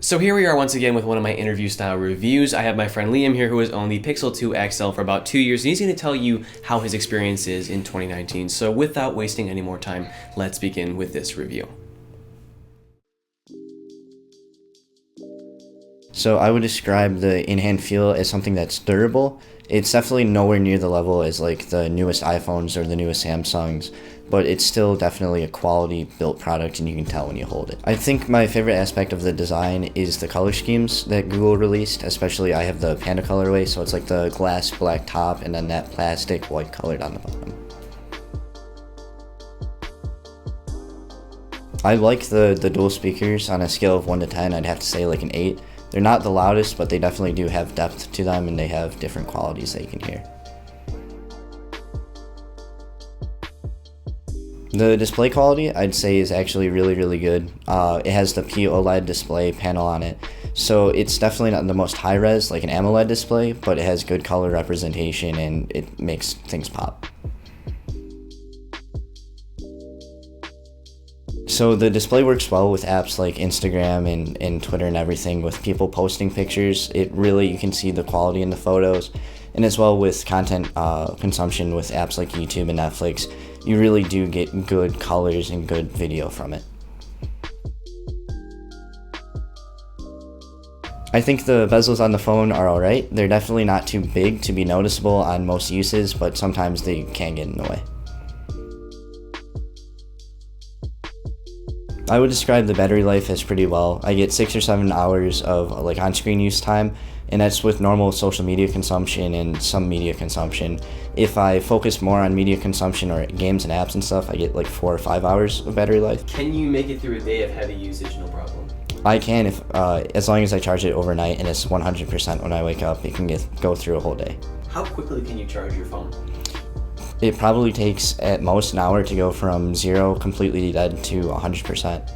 So here we are once again with one of my interview style reviews. I have my friend Liam here who has owned the Pixel 2 XL for about 2 years, and he's going to tell you how his experience is in 2019. So without wasting any more time, let's begin with this review. So I would describe the in-hand feel as something that's durable. It's definitely nowhere near the level as like the newest iPhones or the newest Samsungs, but it's still definitely a quality built product and you can tell when you hold it. I think my favorite aspect of the design is the color schemes that Google released, especially I have the Panda colorway, so it's like the glass black top and then that plastic white colored on the bottom. I like the dual speakers. On a scale of 1 to 10, I'd have to say like an 8. They're not the loudest, but they definitely do have depth to them and they have different qualities that you can hear. The display quality, I'd say, is actually really good. It has the OLED display panel on it, so it's definitely not the most high res like an AMOLED display, but it has good color representation and it makes things pop. So the display works well with apps like Instagram and Twitter and everything. With people posting pictures, you can see the quality in the photos, and as well with content consumption with apps like YouTube and Netflix, you really do get good colors and good video from it. I think the bezels on the phone are alright. They're definitely not too big to be noticeable on most uses, but sometimes they can get in the way. I would describe the battery life as pretty well. I get 6 or 7 hours of like on-screen use time, and that's with normal social media consumption and some media consumption. If I focus more on media consumption or games and apps and stuff, I get like 4 or 5 hours of battery life. Can you make it through a day of heavy usage, no problem? I can, if as long as I charge it overnight and it's 100% when I wake up, it can go through a whole day. How quickly can you charge your phone? It probably takes at most an hour to go from 0 completely dead to 100%.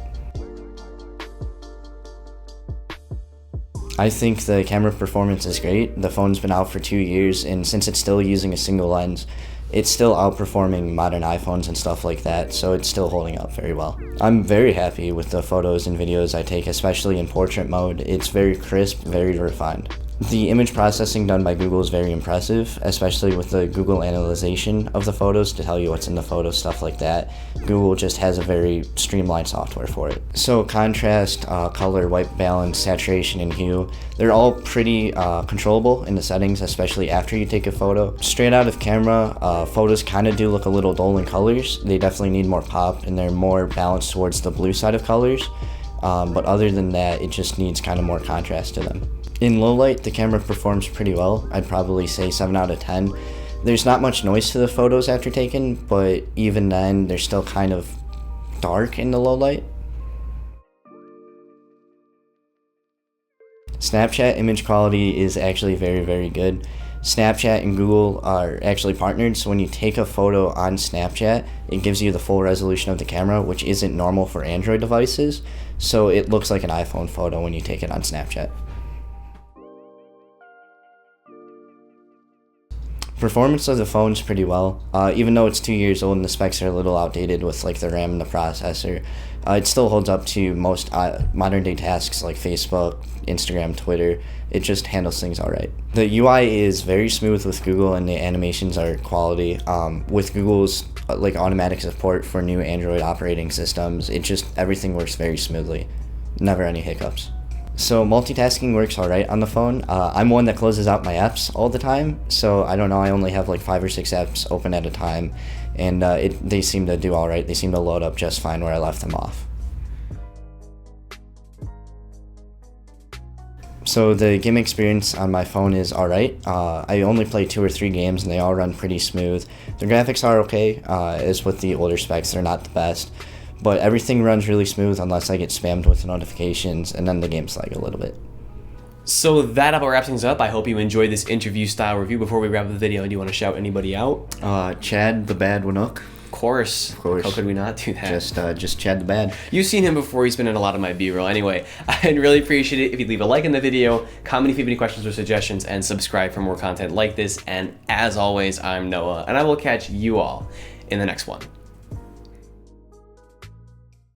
I think the camera performance is great. The phone's been out for 2 years, and since it's still using a single lens, it's still outperforming modern iPhones and stuff like that, so it's still holding up very well. I'm very happy with the photos and videos I take, especially in portrait mode. It's very crisp, very refined. The image processing done by Google is very impressive, especially with the Google analyzation of the photos to tell you what's in the photos, stuff like that. Google just has a very streamlined software for it. So contrast, color, white balance, saturation, and hue, they're all pretty controllable in the settings, especially after you take a photo. Straight out of camera, photos kind of do look a little dull in colors. They definitely need more pop and they're more balanced towards the blue side of colors. But other than that, it just needs kind of more contrast to them. In low light, the camera performs pretty well. I'd probably say 7 out of 10. There's not much noise to the photos after taken, but even then, they're still kind of dark in the low light. Snapchat image quality is actually very good. Snapchat and Google are actually partnered, so when you take a photo on Snapchat, it gives you the full resolution of the camera, which isn't normal for Android devices, so it looks like an iPhone photo when you take it on Snapchat. Performance of the phone's pretty well. Even though it's 2 years old and the specs are a little outdated with like the RAM and the processor, it still holds up to most modern day tasks like Facebook, Instagram, Twitter. It just handles things alright. The UI is very smooth with Google and the animations are quality. With Google's like automatic support for new Android operating systems, everything works very smoothly. Never any hiccups. So multitasking works alright on the phone. I'm one that closes out my apps all the time, so I don't know, I only have like 5 or 6 apps open at a time, and they seem to do alright. They seem to load up just fine where I left them off. So the game experience on my phone is alright. I only play 2 or 3 games and they all run pretty smooth. The graphics are okay, as with the older specs, they're not the best. But everything runs really smooth unless I get spammed with notifications, and then the games lag a little bit. So that about wraps things up. I hope you enjoyed this interview style review. Before we wrap up the video, do you want to shout anybody out? Chad the Bad Winook. Of course. How could we not do that? Just Chad the Bad. You've seen him before. He's been in a lot of my B-roll. Anyway, I'd really appreciate it if you'd leave a like in the video, comment if you have any questions or suggestions, and subscribe for more content like this. And as always, I'm Noah, and I will catch you all in the next one.